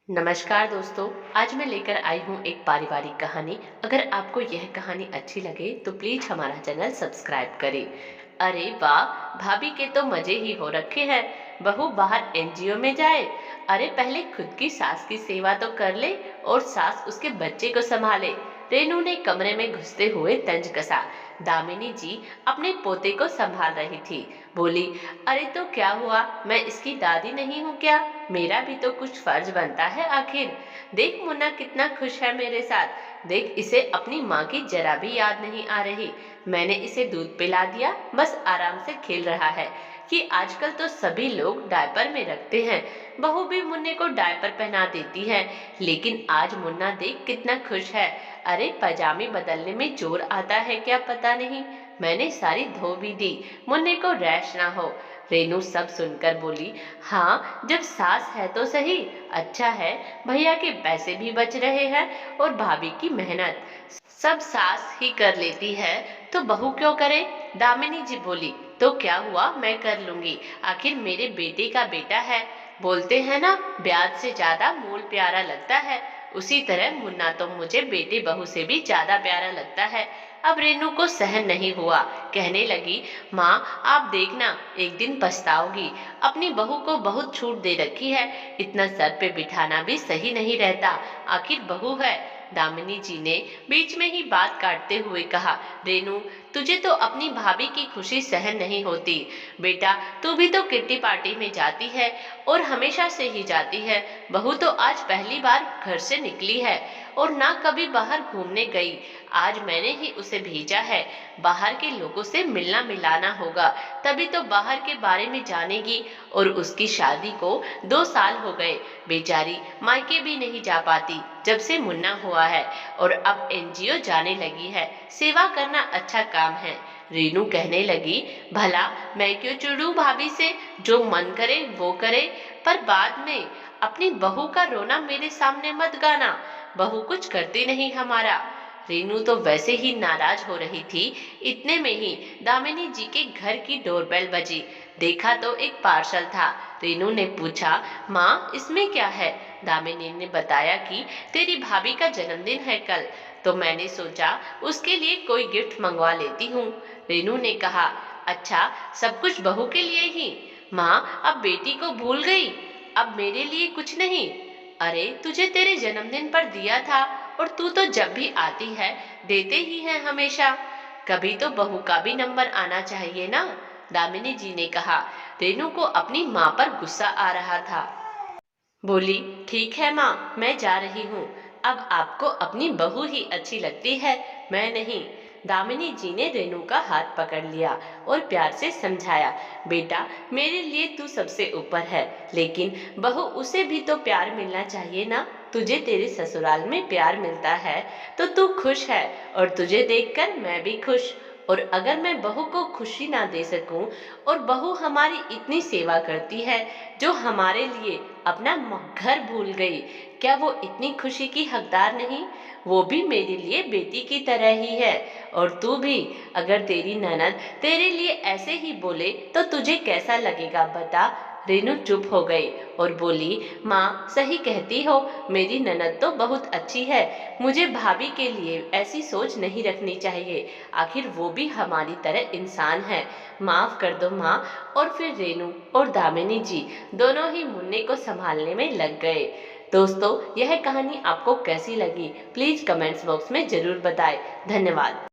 नमस्कार दोस्तों। आज मैं लेकर आई हूँ एक पारिवारिक कहानी। अगर आपको यह कहानी अच्छी लगे तो प्लीज हमारा चैनल सब्सक्राइब करें। अरे वाह, भाभी के तो मजे ही हो रखे हैं। बहू बाहर एनजीओ में जाए। अरे पहले खुद की सास की सेवा तो कर ले और सास उसके बच्चे को संभाले। रेनू ने कमरे में घुसते हुए तंज कसा। दामिनी जी अपने पोते को संभाल रही थी। बोली, अरे तो क्या हुआ, मैं इसकी दादी नहीं हूँ क्या? मेरा भी तो कुछ फर्ज बनता है आखिर। देख मुन्ना कितना खुश है मेरे साथ। देख इसे अपनी माँ की जरा भी याद नहीं आ रही। मैंने इसे दूध पिला दिया, बस आराम से खेल रहा है। कि आजकल तो सभी लोग डायपर में रखते हैं। बहू भी मुन्ने को डायपर पहना देती है, लेकिन आज मुन्ना देख कितना खुश है। अरे पजामे बदलने में जोर आता है क्या पता नहीं। मैंने सारी धो भी दी, मुन्ने को रैश ना हो। रेनू सब सुनकर बोली, हाँ जब सास है तो सही। अच्छा है, भैया के पैसे भी बच रहे हैं और भाभी की मेहनत सब सास ही कर लेती है तो बहू क्यों करे? दामिनी जी बोली, तो क्या हुआ, मैं कर लूंगी, आखिर मेरे बेटे का बेटा है। बोलते हैं ना, ब्याज से ज्यादा मूल प्यारा लगता है। उसी तरह मुन्ना तो मुझे बेटे बहू से भी ज्यादा प्यारा लगता है। अब रेनू को सहन नहीं हुआ, कहने लगी, माँ आप देखना एक दिन पछताओगी। अपनी बहू को बहुत छूट दे रखी है, इतना सर पे बिठाना भी सही नहीं रहता, आखिर बहू है। दामिनी जी ने बीच में ही बात काटते हुए कहा, रेनू तुझे तो अपनी भाभी की खुशी सहन नहीं होती। बेटा तू भी तो किट्टी पार्टी में जाती है और हमेशा से ही जाती है। बहू तो आज पहली बार घर से निकली है और ना कभी बाहर घूमने गई। आज मैंने ही उसे भेजा है। बाहर के लोगों से मिलना मिलाना होगा, तभी तो बाहर के बारे में जानेगी। और उसकी शादी को 2 साल हो गए, बेचारी मायके भी नहीं जा पाती जब से मुन्ना हुआ है। और अब एनजीओ जाने लगी है। सेवा करना अच्छा काम है। रीनू कहने लगी, भला मैं क्यों चिढ़ूं भाभी से, जो मन करे वो करे। पर बाद में अपनी बहू का रोना मेरे सामने मत गाना, बहू कुछ करती नहीं हमारा। रीनू तो वैसे ही नाराज हो रही थी, इतने में ही दामिनी जी के घर की डोरबेल बजी। देखा तो एक पार्सल था। रीनू ने पूछा, माँ इसमें क्या है? दामिनी ने बताया कि तेरी भाभी का जन्मदिन है कल, तो मैंने सोचा उसके लिए कोई गिफ्ट मंगवा लेती हूँ। रीनू ने कहा, अच्छा सब कुछ बहू के लिए ही? माँ अब बेटी को भूल गई, अब मेरे लिए कुछ नहीं? अरे तुझे तेरे जन्मदिन पर दिया था और तू तो जब भी आती है देते ही है हमेशा। कभी तो बहू का भी नंबर आना चाहिए ना। दामिनी जी ने कहा। रेनू को अपनी माँ पर गुस्सा आ रहा था। बोली, ठीक है माँ मैं जा रही हूँ। अब आपको अपनी बहू ही अच्छी लगती है, मैं नहीं। दामिनी जी ने रेनू का हाथ पकड़ लिया और प्यार से समझाया, बेटा मेरे लिए तू सबसे ऊपर है, लेकिन बहू उसे भी तो प्यार मिलना चाहिए ना। तुझे तेरे ससुराल में प्यार मिलता है तो तू खुश है और तुझे देखकर मैं भी खुश। और अगर मैं बहू को खुशी ना दे सकूं और बहू हमारी इतनी सेवा करती है, जो हमारे लिए अपना घर भूल गई, क्या वो इतनी खुशी की हकदार नहीं? वो भी मेरे लिए बेटी की तरह ही है। और तू भी, अगर तेरी ननद तेरे लिए ऐसे ही बोले तो तुझे कैसा लगेगा बता? रेनू चुप हो गई और बोली, माँ सही कहती हो, मेरी ननद तो बहुत अच्छी है। मुझे भाभी के लिए ऐसी सोच नहीं रखनी चाहिए, आखिर वो भी हमारी तरह इंसान है। माफ कर दो माँ। और फिर रेनू और दामिनी जी दोनों ही मुन्ने को संभालने में लग गए। दोस्तों यह कहानी आपको कैसी लगी प्लीज कमेंट्स बॉक्स में जरूर बताएं। धन्यवाद।